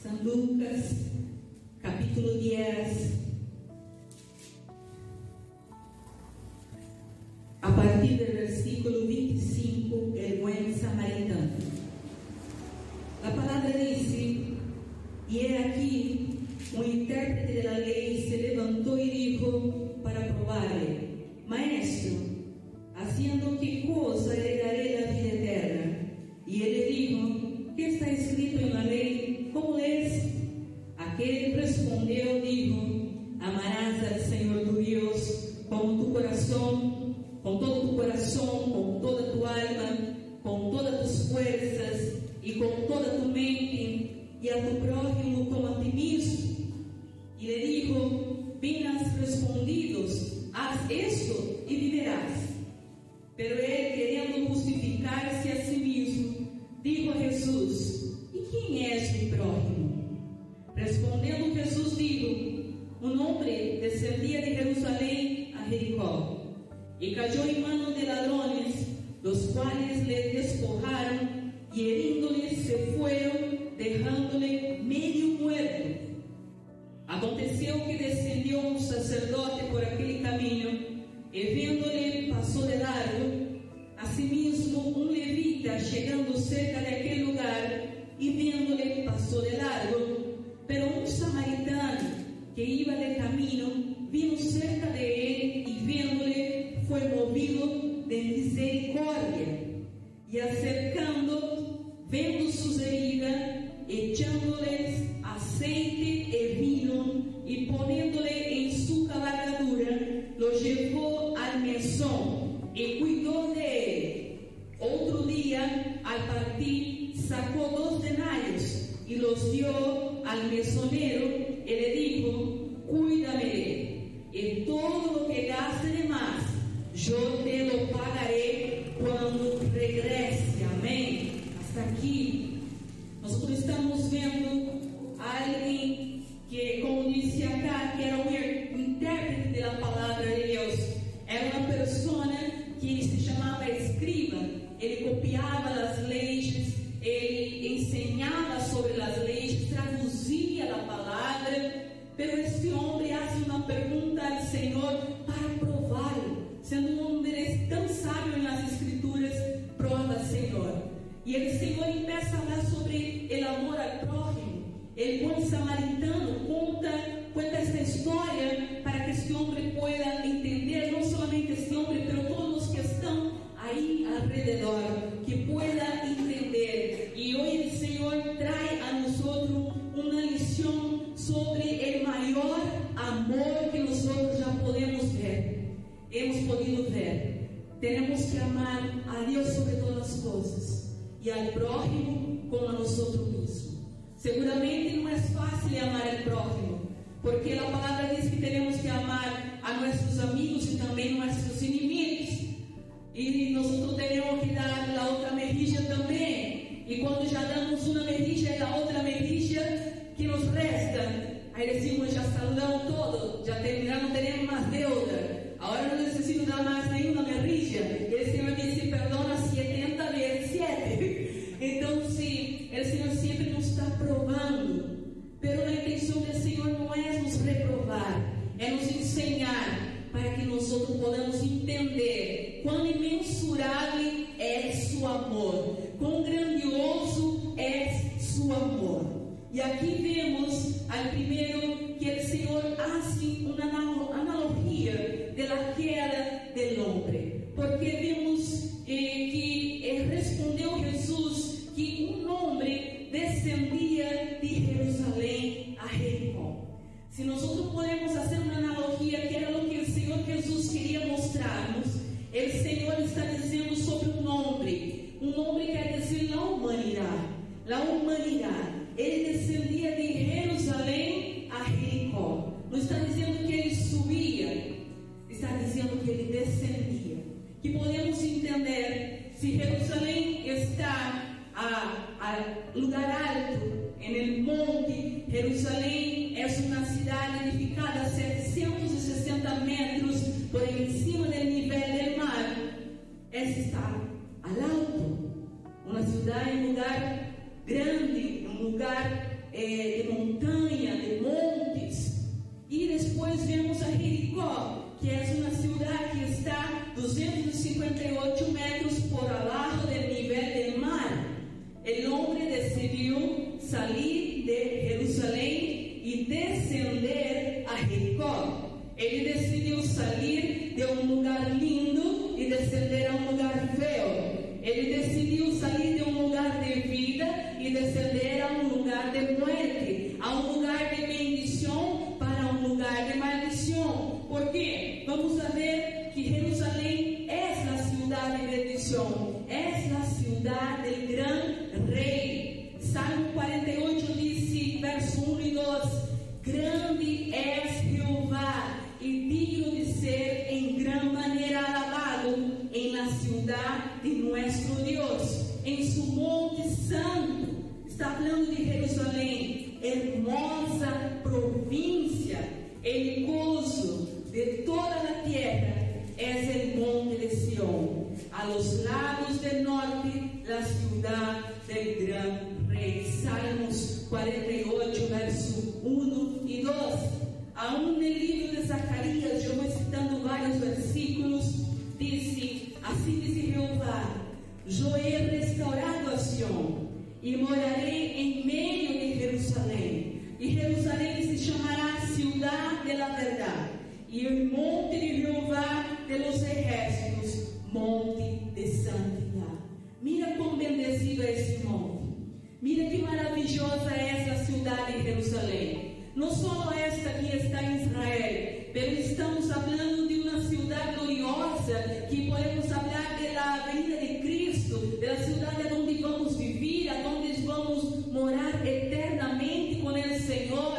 San Lucas, capítulo 10, a partir del versículo 25, el buen samaritano. La palabra dice: y he aquí, un intérprete de la ley se levantó y dijo para probarle: Maestro, ¿haciendo qué cosa heredaré la vida eterna? Y él le dijo: ¿qué está escrito en la ley? ¿Cómo es? Aquel respondió, dijo: amarás al Señor tu Dios con tu corazón, con todo tu corazón, con toda tu alma, con todas tus fuerzas y con toda tu mente, y a tu prójimo como a ti mismo. Y le dijo: bien has respondido, haz esto y vivirás. Pero él, queriendo justificarse a sí mismo, dijo a Jesús: ¿y quién es mi prójimo? Respondiendo Jesús dijo: un hombre descendía de Jerusalén a Jericó, y cayó en manos de ladrones, los cuales le despojaron, y heriéndole se fueron, dejándole medio muerto. Aconteció que descendió un sacerdote por aquel camino, y viéndole pasó de largo. Asimismo un levita, llegando cerca de aquel lugar, y viéndole pasó de largo. Pero un samaritano que iba de camino vino cerca de él, y viéndole fue movido de misericordia, y acercando, vendo sus heridas, echándoles aceite y vino, y poniéndole en su cabalgadura, lo llevó al mesón y cuidó de él. Otro día, al partir, sacó 2 denarios y los dio al mesonero, y le dijo: cuídame, y todo lo que gaste de más, yo te lo pagaré cuando regrese. Amén. Hasta aquí nosotros estamos viendo a alguien que, como dice acá, que era un intérprete de la palabra de Dios. Era una persona que se llamaba escriba. Ele copiava as leis, ele ensinava sobre as leis, traduzia a palavra. Pero este homem hace uma pergunta ao Senhor para prová-lo. Sendo um homem tão sábio nas escrituras, prova, Senhor. E o Senhor começa a falar sobre o amor ao prójimo. El buen samaritano cuenta esta história para que este homem pueda entender, não somente este homem, pero todos os que estão aí alrededor, que pueda entender. E hoje o Senhor traz a nós uma lição sobre o maior amor que nós já podemos ver. Hemos podido ver. Temos que amar a Deus sobre todas as coisas e ao prójimo como a nós mesmos. Seguramente não é fácil amar ao prójimo, porque a palavra diz que temos que amar a nossos amigos e também nossos inimigos. E nós temos que dar a outra mejilla também. E quando já damos uma mejilla e a outra mejilla que nos resta, aí decimos: já saludamos todo, já não teremos mais deuda, agora não necessito dar mais nenhuma mejilla. E o Senhor disse: perdona 70 vezes 7. Então, sim, o Senhor sempre nos está provando, pero a intenção do Senhor não é nos reprovar, é nos ensinar para que nós podamos entender quão imensurável é seu amor, quão grandioso é seu amor. E aqui vemos, al primeiro, que o Senhor hace uma analogia de la queda del hombre, porque vemos que respondeu Jesus que um homem descendia de Jerusalém a Jericó. Se nós podemos fazer uma analogia, que era o que o Senhor Jesus queria mostrar-nos, o Senhor está dizendo sobre um homem quer dizer a humanidade. Ele descendia de Jerusalém a Jericó. Não está dizendo que ele subia, está dizendo que ele descendia. Que podemos entender, se Jerusalém está a lugar alto, en el monte, Jerusalém é uma cidade edificada a 760 metros por encima do nível do mar. Essa está al alto, uma cidade, um lugar grande, um lugar de montanha, de montes. E depois vemos a Jericó, que é uma cidade que está 258 metros por abaixo do nível do mar. O homem decidiu sair de Jerusalém e descender a Jericó. Ele decidiu sair de um lugar lindo e descender a um lugar feio. Ele decidiu sair de um lugar de vida e descender a um lugar de muerte, a um lugar de bendição para um lugar de maldição. Por quê? Vamos a ver que Jerusalém é a cidade de bendição, é a cidade do grande rei. Salmo 48 diz, verso 1 e 2: grande és Jeová e digno de ser em gran maneira alabado em la ciudad de nuestro Dios, em su monte santo. Está falando de Jerusalém, hermosa província, el gozo de toda la tierra es el monte de Sión, a los lados del norte la ciudad del gran rey. Salmos 48, verso 1 e 2. Aún no livro de Zacarias, eu vou citando vários versículos, disse, assim diz Jeová: eu he restaurado a Sião e morarei em meio de Jerusalém, e Jerusalém se chamará Ciudad de la Verdad, e o monte de Jeová de los ejércitos, monte de santidade. Mira como bendecido é esse monte, mira que maravilhosa é essa cidade de Jerusalém. Não só esta que está em Israel, mas estamos falando de uma cidade gloriosa, que podemos falar da venida de Cristo, da cidade onde vamos viver, onde vamos morar eternamente com o Senhor.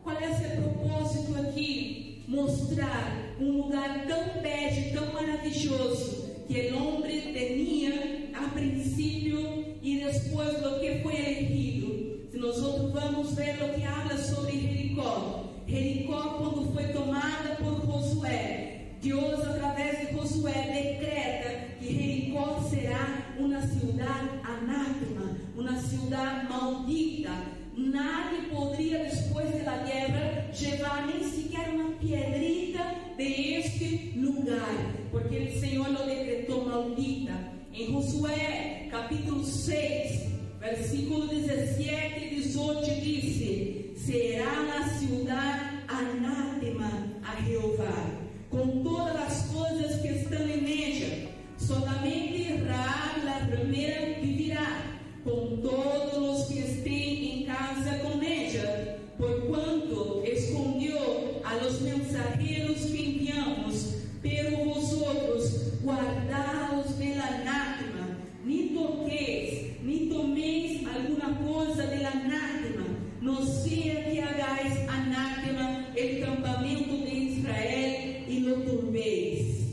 Qual é esse propósito aqui? Mostrar um lugar tão belo, tão maravilhoso, que o homem tinha a princípio e depois do que foi elegido. Se nós vamos ver o que habla sobre Jericó. Jericó, quando foi tomada por Josué, Deus, através de Josué, decreta que Jericó será uma cidade anátema, uma cidade maldita. Nadie poderia, depois da guerra, levar nem sequer uma piedrita de este lugar, porque o Senhor lo decretou maldita. Em Josué, capítulo 6, versículo 17 e 18 disse: será na cidade anátema a Jeová, com todas as coisas que estão em ella. Solamente Raab, la ramera, vivirá, com todos os que estén em casa com ella, porquanto escondió a los mensajeros que enviamos, pero vosotros guardaos del anátema, ni toquéis, ni toméis alguna cosa del anátema, no sea que hagáis anátema el campamento de Israel y lo turbéis.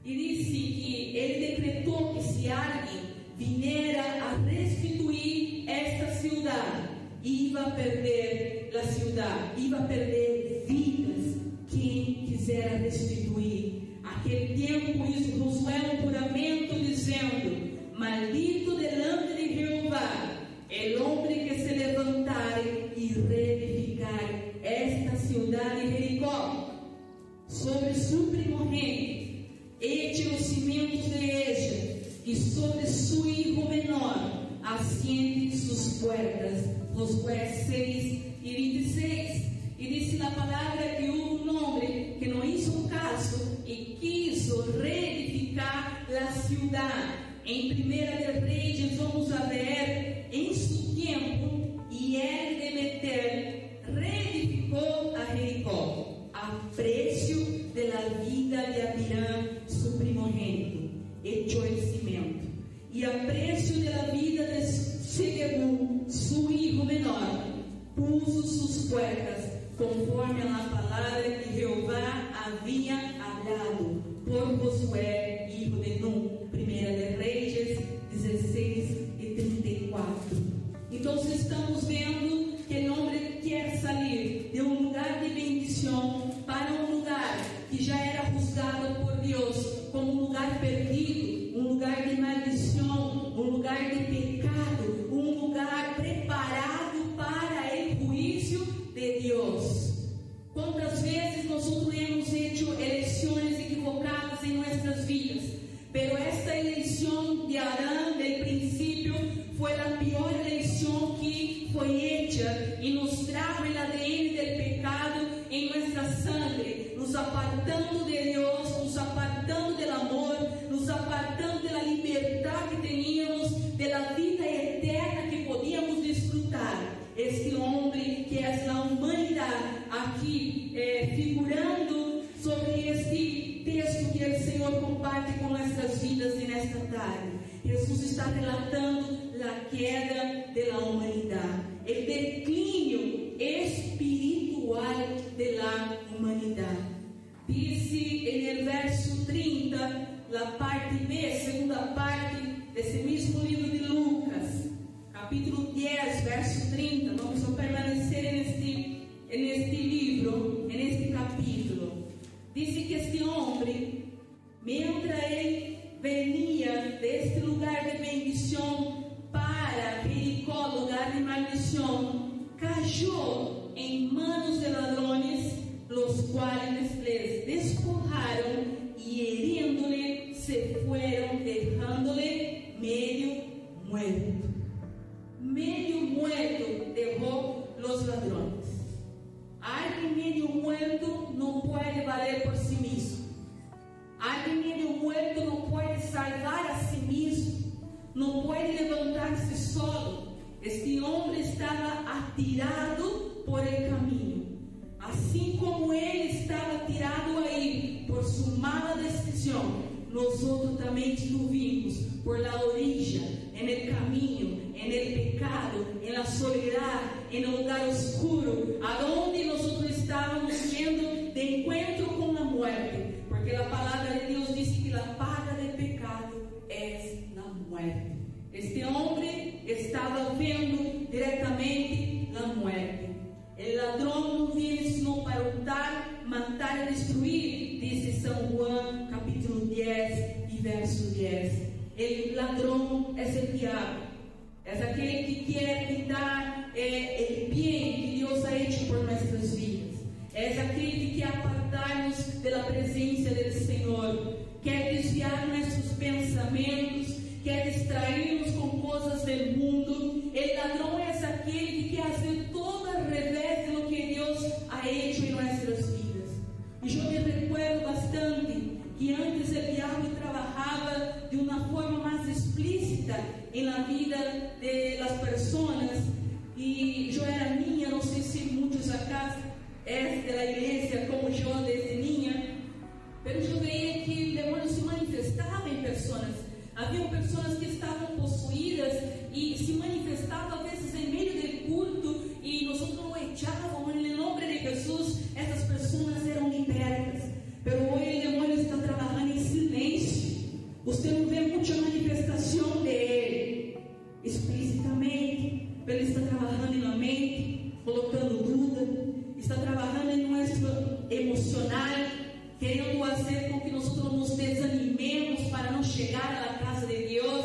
E disse que ele decretou que se alguém viniera a restituir esta cidade, iba a perder a cidade, iba a perder vidas, quem quisera restituir. Aquele tempo hizo Josué um juramento dizendo: maldito delante de Jeová el hombre que se levantare e reedificar esta cidade de Jericó, sobre su primogênito eche os cimentos de ella, e sobre su hijo menor asiente sus puertas. Josué 6 e 26. E disse na palavra que houve um homem que não hizo caso e quiso reedificar a cidade. Em 1 de Reis vamos a ver em su tempo, e ele de Betel reedificou a Jericó a preço da vida de Abirã, su primogênito, echou el cimento, e a preço da vida de Segubu, su hijo menor, puso sus puertas, conforme a palavra que Jeová havia hablado por Josué, hijo de Nun. 1 de Reis 16 e 34. Então estamos vendo que o homem quer sair de um lugar de bendição para um lugar que já era juzgado por Deus como um lugar perdido, um lugar de maldição, um lugar de pecado, um lugar preparado para foi hecha y nos trajo el ADN del pecado en nuestra sangre, nos apartando de Dios, nos apartando del amor, nos apartando de la libertad que teníamos, de la vida eterna que podíamos disfrutar. Este hombre que es la humanidad aquí figurando sobre este texto que el Señor comparte con nuestras vidas en esta tarde. Jesús está relatando la queda de la humanidad, el declinio espiritual de la humanidad. Dice en el verso 30, la parte B, segunda parte de ese mismo libro de Lucas, capítulo 10, verso 30. Vamos a permanecer en este libro, en este capítulo. Dice que este hombre, mientras él venía de este lugar de bendición para Jericó, lugar de maldición, cayó en manos de ladrones, los cuales les despojaron y hiriéndole se fueron, dejándole medio muerto. Medio muerto dejó los ladrones. Alguien medio muerto no puede valer por sí mismo. Alguien medio muerto no puede salvar a sí mismo, no puede levantarse solo. Este hombre estaba atirado por el camino. Así como él estaba tirado ahí por su mala decisión, nosotros también estuvimos por la orilla, en el camino, en el pecado, en la soledad, en el lugar oscuro, a donde nosotros estábamos yendo de encuentro con la muerte. Porque la palabra de Dios dice que la paga del pecado es la muerte. Este hombre estaba viendo directamente la muerte. El ladrón no viene sino para hurtar, matar y destruir, dice San Juan capítulo 10 y verso 10. El ladrón es el diablo, es aquel que quiere quitar el bien que Dios ha hecho por nuestras vidas. Es aquel que quiere apartarnos de la presencia del Señor, quer desviar nuestros pensamientos, quer distrairnos con cosas del mundo. El ladrón es aquel que quiere hacer todo al revés de lo que Dios ha hecho en nuestras vidas. Y yo me recuerdo bastante que antes el diablo trabajaba de una forma más explícita en la vida de las personas. Y yo era niña, no sé si muchos acá es de la iglesia como yo desde niña, pero yo veía que el demonio se manifestaba en personas. Había personas que estaban poseídas y se manifestaba a veces en medio del culto y nosotros lo echábamos en el nombre de Jesús. Estas personas eran libertas, pero hoy el demonio está trabajando en silencio. Usted no ve mucha manifestación de él explícitamente, pero ele está trabajando en la mente, colocando duda, está trabajando en nuestro emocional, querendo fazer com que nós nos desanimemos para não chegar à casa de Deus.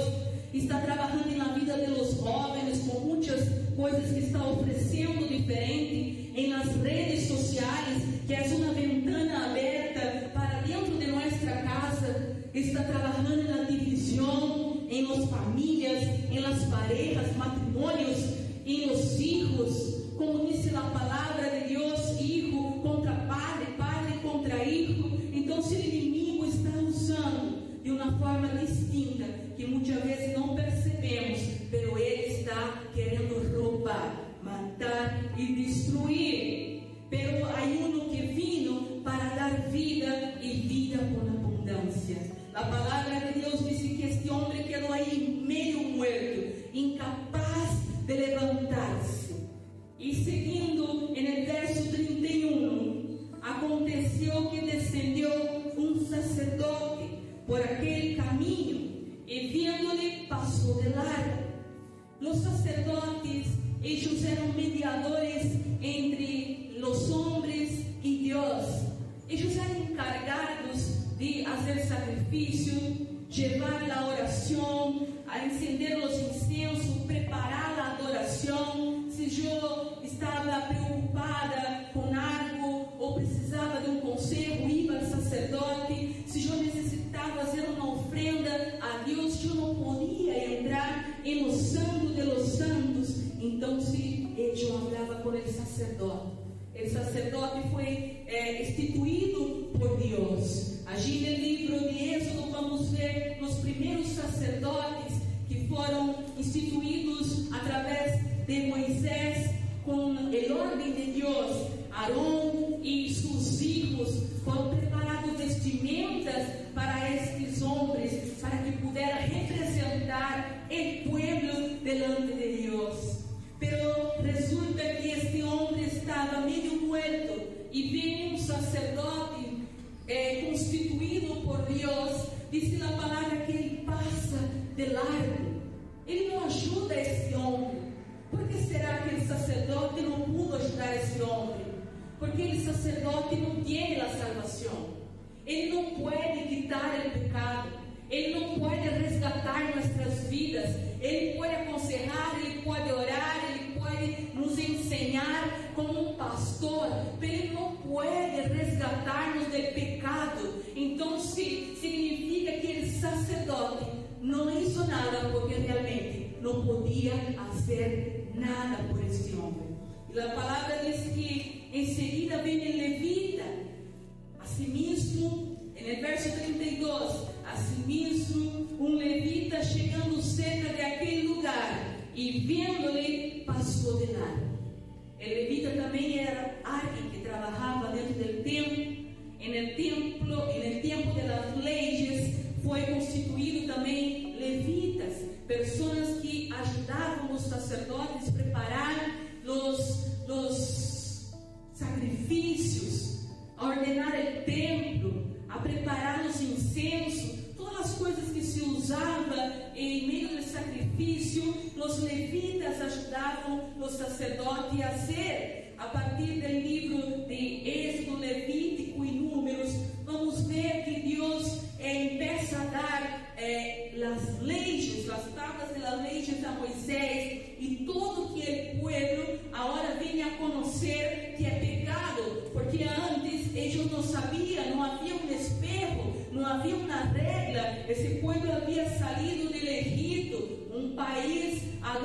Está trabalhando na vida dos jovens com muitas coisas que está oferecendo diferente em las redes sociais, que é uma ventana aberta para dentro de nossa casa. Está trabalhando na divisão, em las famílias, em las parejas, matrimônios, em los hijos. Como dice a palavra de Deus, hijo contra padre, padre contra hijo. Então, se o inimigo está usando de uma forma distinta, que muitas vezes não percebemos, pero ele está querendo roubar, matar e destruir. Pero há um que vino para dar vida e vida com abundância. A palavra de Deus diz que este homem quedou aí meio muerto, incapaz de levantar-se. E seguindo en el verso 31, aconteceu que descendeu um sacerdote por aquele caminho e viendo-lhe passou de largo. Os sacerdotes, ellos eram mediadores entre os homens e Deus. Ellos eram encargados de fazer sacrifício, levar a oração, por el sacerdote. El sacerdote foi instituído por Deus. Allí no livro de Êxodo vamos ver os primeiros sacerdotes que foram instituídos através de Moisés com a ordem de Deus. Arão e seus filhos foram preparados vestimentas para estes homens, para que pudessem representar o povo delante de Deus. Pero resulta que este homem estava meio muerto e vem um sacerdote constituído por Deus. Diz a palavra que ele passa de largo. Ele não ajuda este homem. Por que será que o sacerdote não pudo ajudar esse homem? Porque o sacerdote não tem a salvação. Ele não pode quitar o pecado. Ele não pode resgatar nossas vidas. Ele pode aconselhar, ele pode orar, ele pode nos ensinar como um pastor, mas ele não pode resgatar-nos do pecado. Então significa que o sacerdote não hizo nada, porque realmente não podia fazer nada por este homem. E a palavra diz que em seguida vem o levita. Asimismo, no verso 32, asimismo, um levita chegando cerca de aquele lugar e vendo-lhe passou de largo. O levita também era alguém que trabalhava dentro do templo. No tempo das leis foi constituído também levitas, pessoas que ajudavam os sacerdotes a preparar os sacrifícios, a ordenar o templo, a preparar os incensos, todas as coisas que se usava em meio do sacrifício. Os levitas ajudavam os sacerdotes a fazer. A partir do livro de Êxodo, Levítico e Números, vamos ver que Deus empieza a dar as leis, as tábuas das leis a Moisés, e todo que o povo agora vem a conhecer que é pecado, porque antes eles não sabiam, não havia um espejo, não havia uma regra. Esse povo havia saído do Egito, um país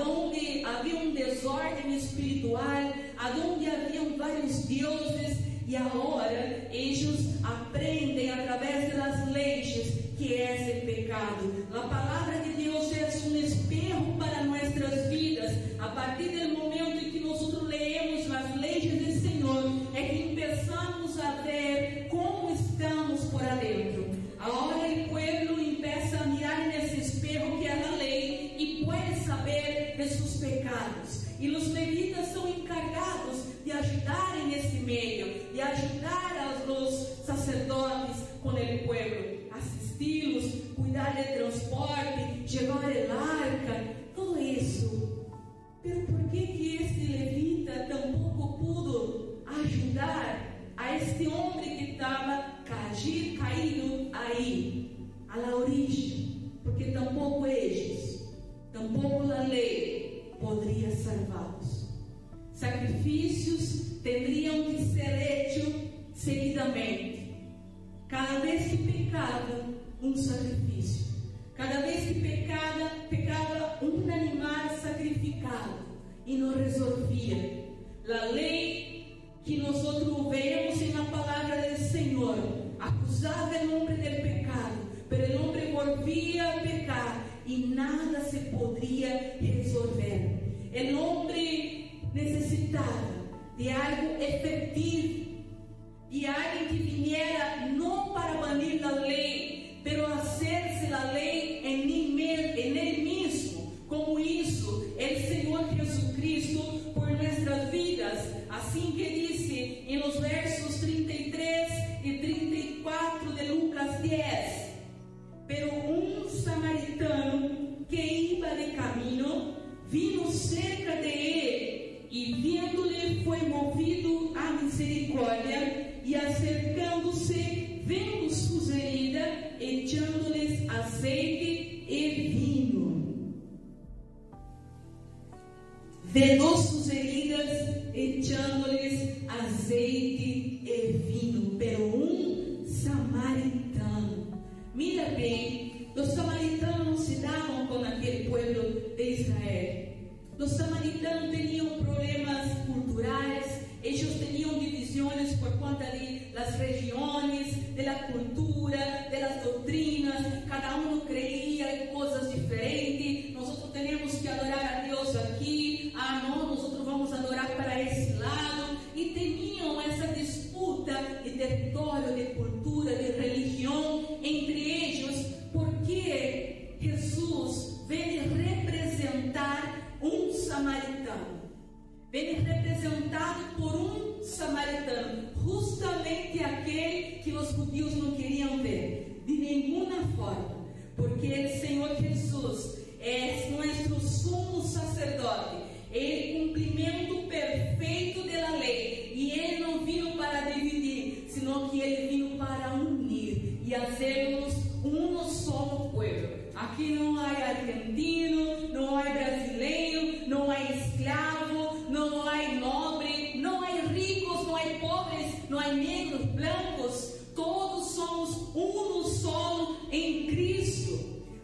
onde havia um desordem espiritual, onde haviam vários deuses, e agora eles aprendem através das leis que é esse pecado. A palavra de Deus é um espejo para nossas vidas. A partir do momento em que nós leemos as leis do Senhor, é que começamos a ver como estamos por adentro. Agora o povo começa a mirar nesse espejo que é a lei e pode saber de seus pecados. E os levitas são encarregados de ajudarem nesse meio, de ajudar os sacerdotes com o povo, assisti-los, cuidar do transporte, levar a arca, tudo isso. Mas por que este levita tampouco pudo ajudar a este homem que estava caído aí, a la origem? Porque tampouco eles, tampouco a lei poderia salvá-los. Sacrifícios teriam que ser hechos seguidamente. Cada vez que pecava, um sacrifício. Cada vez que pecava um animal sacrificado e não resolvia. A lei que nós vemos na palavra do Senhor acusava o homem do pecado, mas o homem volvia a pecar e nada se poderia resolver. O homem necessitava de algo efetivo, de alguém que viniera não para banir a lei, pero hacerse a lei em ele mesmo, como isso o Senhor Jesucristo por nossas vidas. Assim que disse em los versos 33 e 34 de Lucas 10: pero um samaritano que iba de caminho vino cerca de ele, e vendo-lhe foi movido a misericórdia, e acercando-se, vendo suas heridas, echando-lhes azeite e vinho. Vendou suas heridas, echando-lhes azeite e vinho. Pero um samaritano. Mira bem, os samaritanos não se davam com aquele povo de Israel. Los samaritanos tenían problemas culturales, ellos tenían divisiones por cuenta de las regiones, de la cultura, de las doctrinas, cada uno creía en cosas diferentes. Nosotros tenemos que adorar a Dios aquí, no, nosotros vamos a adorar para ese lado, y tenían esa disputa de territorio, de cultura, de religión entre ellos, porque Jesús viene representar un samaritano. Viene representado por un samaritano, justamente aquel que los judíos no querían ver, de ninguna forma, porque el Señor Jesús es nuestro sumo sacerdote, el cumplimiento perfecto de la ley, y Él no vino para dividir, sino que Él vino para unir y hacernos uno solo pueblo. Aquí no hay argentino, no hay brasileño, no hay esclavo, no hay noble, no hay ricos, no hay pobres, no hay negros, blancos, todos somos uno solo en Cristo.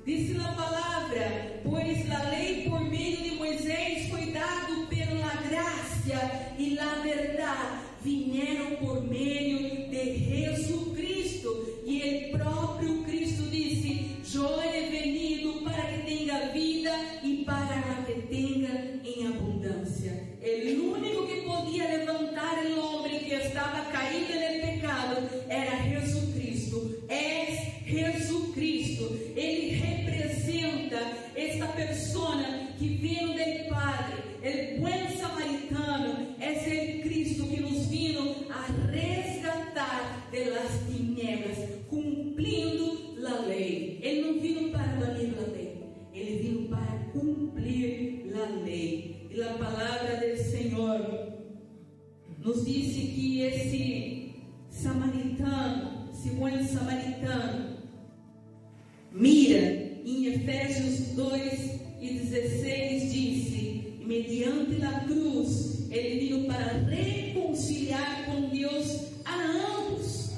Dice la palabra, pues la ley por medio de Moisés fue dado, pero la gracia y la verdad vinieron por medio de Jesucristo. Y el propio Cristo dice, yo he venido para que tenga vida y para que tenga en abundancia. El único que podía levantar el hombre que estaba caído en el pecado era Jesucristo. Es Jesucristo. Él representa esta persona que vino del Padre. El buen samaritano es el Cristo que nos vino a resgatar de las tinieblas, cumpliendo la ley. Él no vino para banir la ley, Él vino para cumplir la ley. Y la palabra del Señor nos dice que ese samaritano, ese buen samaritano, mira, em Efésios 2:16 dice, mediante la cruz, Ele vino para reconciliar com Deus a ambos,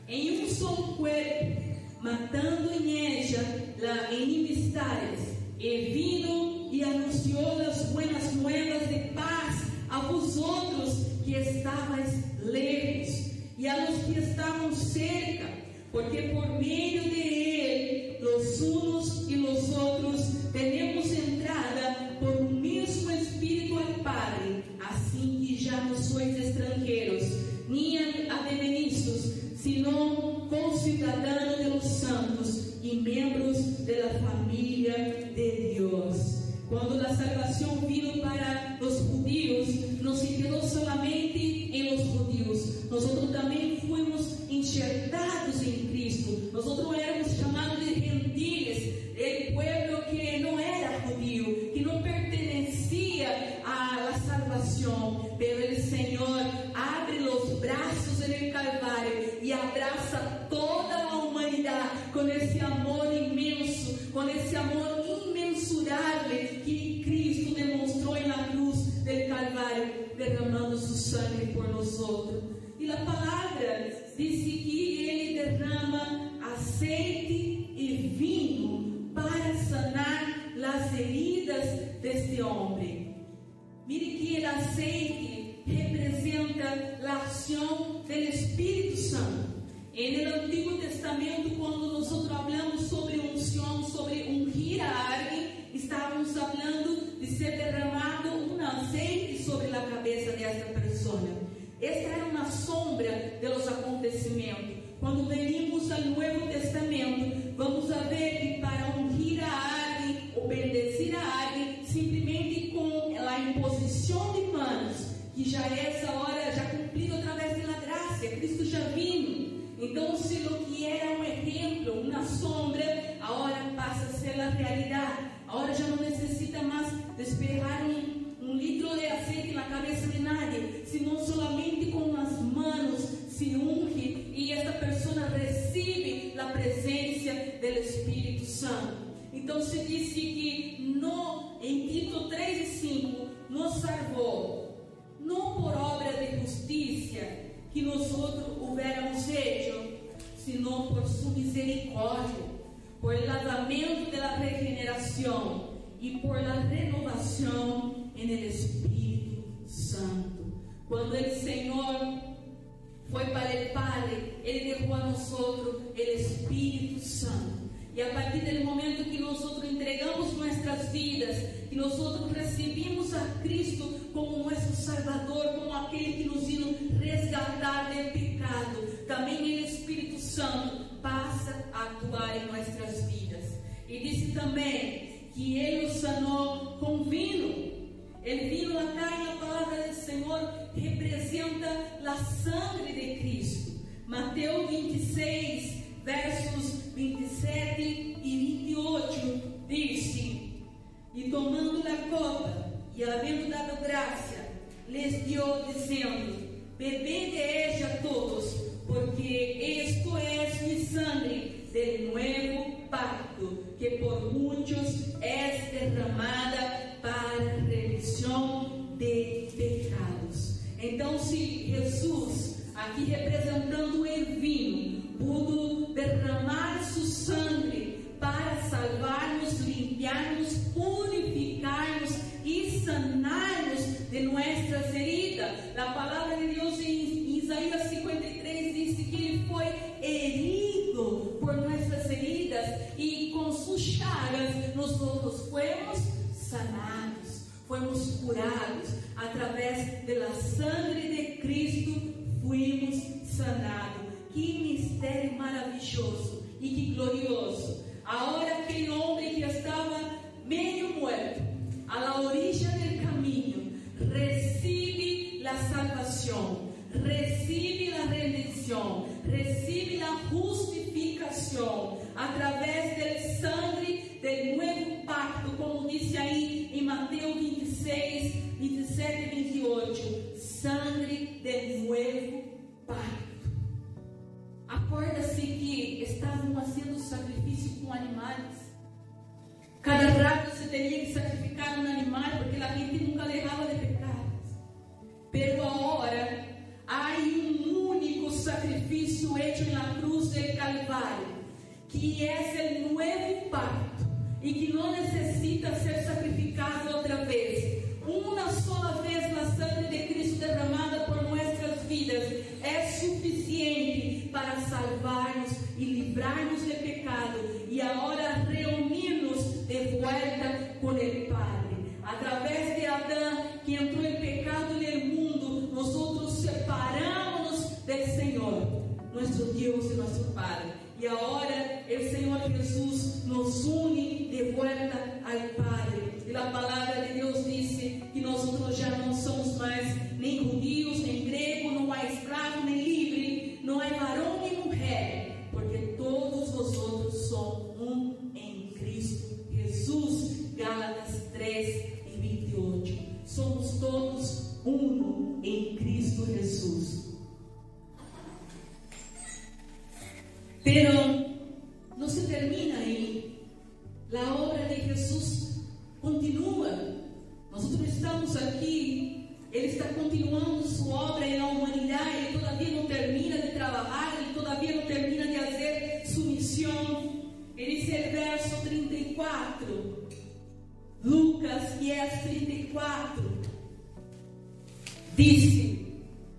em um solo cuerpo, matando en ella las enemistades, e vino y anunció las buenas nuevas de paz a vosotros que estabais lejos y a los que estaban cerca, porque por medio de Él, los unos y los otros tenemos entrada por un mismo Espíritu al Padre, assim que já não sois extranjeros, ni advenedizos, sino conciudadanos de los santos y miembros de la familia de Dios. Cuando la salvación vino para los judíos, no se quedó solamente en los judíos, nosotros también fuimos enxertados en Cristo. Nosotros éramos llamados de gentiles, el pueblo que no era judío, que no pertenecía a la salvación, pero el Señor abre los brazos en el Calvario y abraza toda la humanidad con ese amor inmenso, con ese amor inmensurable que Cristo demonstró en la cruz del Calvario, derramando su sangre por nosotros. Y la palabra dice que Ele derrama aceite y vino para sanar las heridas de este hombre. Mire que el aceite representa la acción del Espíritu Santo. En el Antiguo Testamento, cuando nosotros hablamos sobre unción, sobre ungir a alguien, estamos hablando de ser derramado un aceite sobre la cabeza de esta persona. Esta era una sombra de los acontecimientos. Cuando venimos al Nuevo Testamento, vamos a ver que para ungir a alguien o bendecir a alguien, simplesmente com a imposição de manos, que já é essa hora, já cumprido através da graça, Cristo já vino. Então, se o que era um exemplo, uma sombra, agora passa a ser a realidade. Agora já não necessita mais despejar um litro de aceite na cabeça de nadie, sino solamente com as manos se unge e esta pessoa recebe a presença do Espírito Santo. Então se diz que em Tito 3:5 nos salvou, não por obra de justiça que nós hubiéramos hecho, sino por su misericórdia, por el lavamento de la regeneración y por la renovación en el Espíritu Santo. Cuando el Señor fue para el Padre, Él dejó a nosotros el Espíritu Santo. Y a partir del momento que nosotros entregamos nuestras vidas, que nosotros recibimos a Cristo como nuestro Salvador, como aquel que nos vino resgatar del pecado, también el Espíritu Santo pasa a actuar en nuestras vidas. Y dice también que Él nos sanó con vino. El vino acá en la palabra del Señor representa la sangre de Cristo. Mateo 26, versos 27 y 28, dice: y tomando la copa, y habiendo dado gracia, les dio, diciendo: bebed de ella todos, porque esto es mi sangre del nuevo pacto, que por muchos es derramada para remisión de pecados. Então, se Jesus, aqui representando o vinho, pudo derramar su sangre para salvarnos, limpiarnos, purificarnos y sanarnos de nuestras heridas. La palabra de Dios en Isaías 53 dice que Él fue herido por nuestras heridas y con sus chagas nosotros fuimos sanados, fuimos curados. A través de la sangre de Cristo fuimos sanados. Que mistério maravilhoso e que glorioso. Ahora aquele homem que estava meio muerto, a la orilla del camino, recibe la salvación, recibe la redención, recibe la justificación a través del sangre del nuevo pacto, como dice ahí en Mateo 26, 27 y 28, sangre del nuevo pacto. Acorda-se que estavam fazendo sacrifício com animais. Cada rato se tinha que sacrificar um animal, porque a gente nunca levava de pecados. Pero agora há único sacrifício hecho na cruz del Calvário, que é o novo pacto e que não necessita ser sacrificado outra vez. Uma sola vez a sangre de Cristo derramada por nossas vidas é suficiente para salvar-nos e livrar-nos de pecado e agora reunir-nos de volta com o Padre. Através de Adão, que entrou em pecado no mundo, nós outros separamos do Senhor, nosso Deus e nosso Padre. E agora o Senhor Jesus nos une de volta ao Padre. E a palavra de Deus diz que nós já não somos mais nem judeus, nem gregos, não há escravo, nem livre, não há varão nem mulher, porque todos vosotros somos em Cristo Jesus. Gálatas 3 e 28. Somos todos em Cristo Jesus. Pero não se termina aí. A obra de Jesus continua. Nós estamos aqui, Ele está continuando sua obra na humanidade. Ele todavia não termina de trabalhar, Ele todavia não termina de fazer sua missão. Ele diz o verso 34, Lucas 10, 34, disse: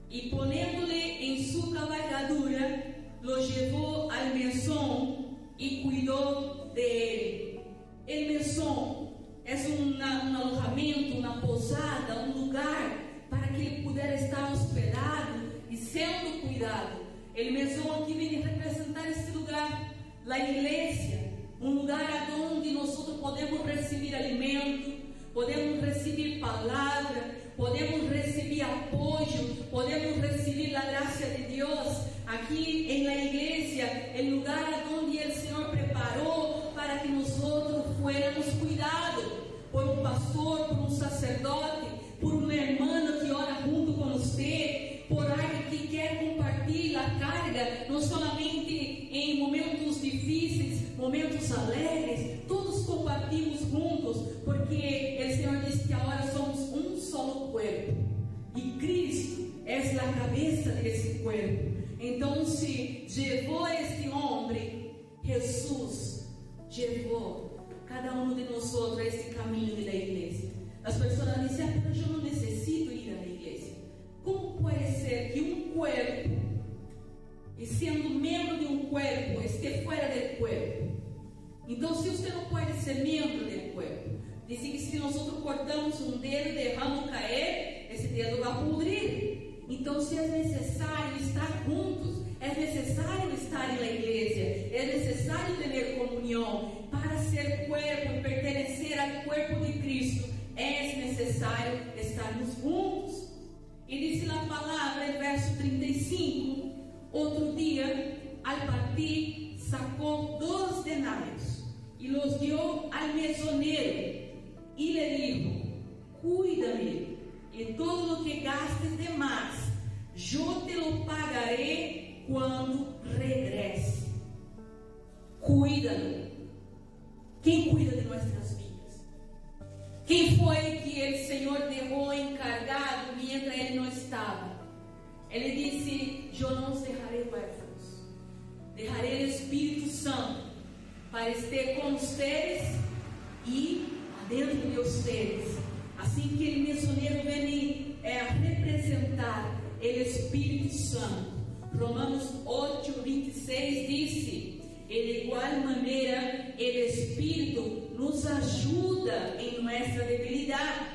e ponendo-lhe em sua cavalgadura, lo llevó al mesón y cuidó de él. El mesón es un alojamiento, una posada, un lugar para que ele pudesse estar hospedado e sendo cuidado. El mesón aqui vem representar esse lugar, a igreja, um lugar onde nós podemos receber alimento, podemos receber palavra, podemos receber apoio, podemos receber a graça de Deus. Aqui em la igreja, o lugar onde o Senhor preparou para que nós fuéramos cuidados por um pastor, por um sacerdote, por uma irmã que ora junto com você, por alguém que quer compartilhar a carga, não somente em momentos difíceis, momentos alegres, todos compartilhamos juntos, porque o Senhor disse que agora somos um só corpo e Cristo é a cabeça desse corpo. Então, se levou este homem, Jesus levou cada um de nós a este caminho da igreja. As pessoas dizem, mas eu não necessito ir à igreja. Como pode ser que um corpo, e sendo membro de um corpo, esteja fora do corpo? Então, se você não pode ser membro do corpo, diz que se nós cortamos um dedo e deixamos cair, esse dedo vai pudrir. Então, se é necessário estar juntos, é necessário estar na igreja, é necessário ter comunhão para ser corpo e pertencer ao corpo de Cristo. É necessário estarmos juntos. E diz a palavra em verso 35: outro dia, al partir, sacou 2 denários e los dio al mesonero e lhe dijo: cuídame, e todo lo que gastes de más, yo te lo pagaré quando regrese. Cuídalo. Quem cuida de nossas vidas? Quem foi que o Senhor deixou encargado mientras Ele não estava? Ele disse: eu não os deixarei huérfanos, deixarei o Espírito Santo para estar com vocês e dentro de vocês. Assim que ele mesonero vem representar o Espírito Santo. Romanos 8:26 disse: de igual maneira, o Espírito nos ajuda em nossa debilidade,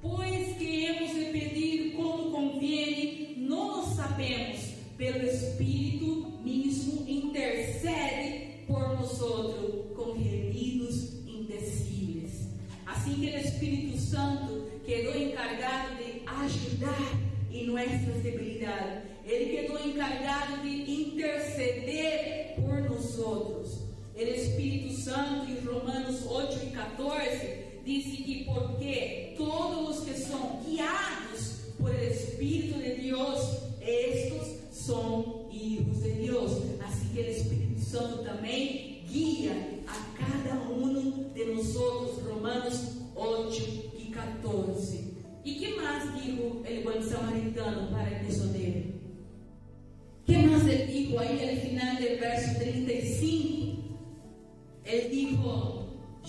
pois que hemos de pedir como conviene, não o sabemos, pelo Espírito mesmo intercede por nós com gemidos indecíveis. Assim que o Espírito Santo quedou encargado de ajudar em nossas debilidades. Ele quedou encargado de interceder por nós outros. O Espírito Santo, em Romanos 8:14, disse que porque todos os que são guiados por el Espírito de Deus, estes são filhos de Deus. Assim que o Espírito Santo também guia a cada um de nós outros. Romanos 8:14. E que mais dijo o bom samaritano para o mesonero? Que mais ele dijo aí no final do verso 35? Ele dijo: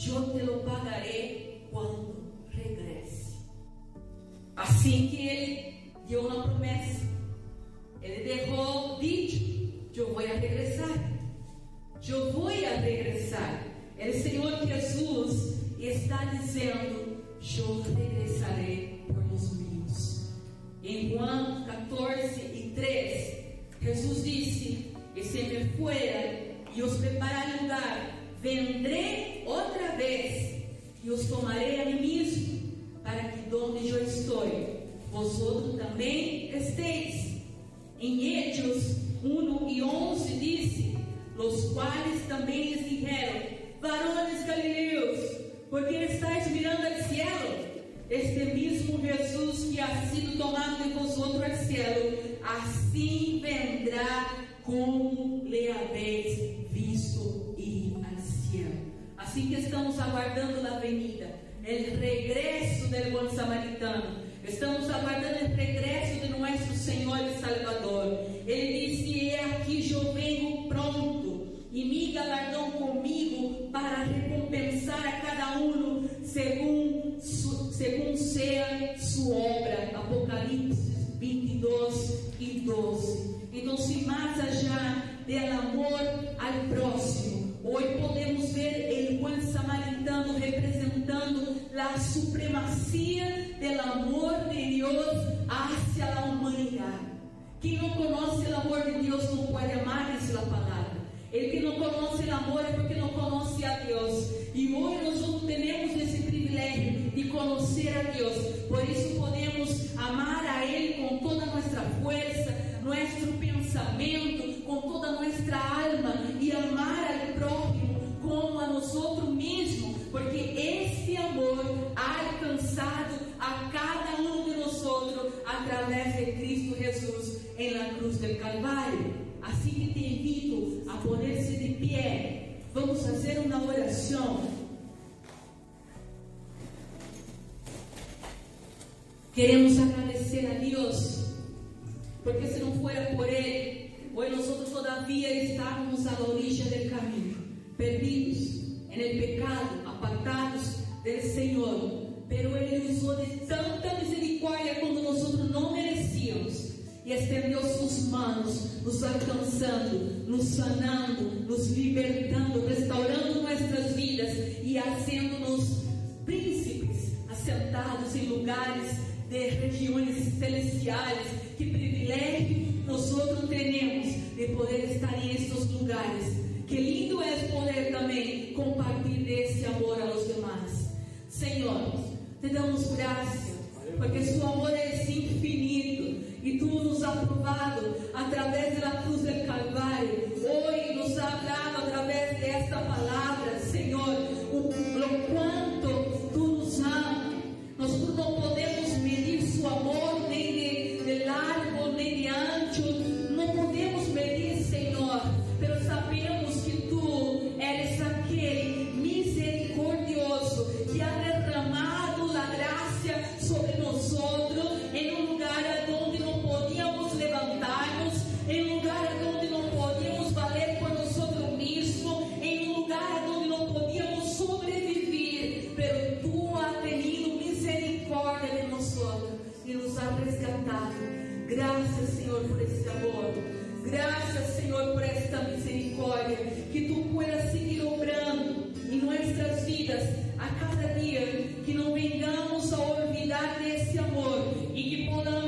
eu te lo pagaré quando regrese. Assim que ele deu uma promessa, ele deixou dito: eu vou regressar. Eu vou regressar. O Senhor Jesus está dizendo: eu regressarei por os meus. Em João 14:3, Jesus disse: e se me fuera e os preparar lugar, vendré outra vez e os tomarei a mim mesmo, para que donde eu estou, vosotros também esteis. Em Hechos 1:11 disse: los quais também lhes dijeron: varones galileus, por que estáis mirando al cielo? Este mesmo Jesus que ha sido tomado de vosotros al cielo, assim vendrá como le habéis visto ir al cielo. Assim que estamos aguardando a venida, o regresso do bom samaritano. Estamos aguardando o regresso de nosso Senhor e Salvador. Ele disse: é aqui eu venho pronto, e me galardão comigo para recompensar a cada um segundo seja sua obra. Apocalipse 22:12. Então, se mais allá del amor al próximo, hoje podemos ver o bom samaritano representando a supremacia do amor de Deus hacia a humanidade. Quem não conhece o amor de Deus não pode amar, diz a palavra. Ele que não conhece o amor é porque não conhece a Deus. E hoje nós temos esse privilégio de conhecer a Deus. Por isso podemos amar a Ele com toda a nossa força, nosso pensamento, com toda a nossa alma, e amar ao próximo como a nós mesmos, porque este amor ha alcançado a cada um de nós através de Cristo Jesus em la cruz del Calvário. Assim que te invito a poner-se de pé. Vamos fazer uma oração. Queremos agradecer a Deus, porque se não fuera por Ele, hoje nós todavía estávamos à orilla del caminho, perdidos en el pecado, apartados del Senhor. pero Ele usou de tanta misericórdia quando nós não merecíamos, e estendeu suas mãos, nos alcançando, nos sanando, nos libertando, restaurando nossas vidas e fazendo-nos príncipes, assentados em lugares de regiões celestiais. Que privilégio nós outros temos de poder estar em estes lugares. Que lindo é poder também compartilhar esse amor aos demais. Senhor, te damos graças, porque seu amor é infinito e tu nos has provado através da cruz do Calvário. Hoje nos ha hablado através desta palavra, Senhor, o quanto tu nos amas. Nós não podemos medir seu amor nem de largo, nem de ancho, não podemos medir, Senhor, mas sabemos que tu eres aquele misericordioso que ha derramado a graça sobre nós em um lugar onde não podíamos levantar-nos, em um lugar onde não podíamos valer por nós mesmos, em um lugar onde não podíamos sobreviver, mas tu has tenido misericórdia de nós e nos has resgatado. Graças, Senhor, por esse amor. Graças, Senhor, por esta misericórdia. Que tu puedas seguir obrando em nossas vidas a cada dia. Que não venhamos a olvidar desse amor e que podamos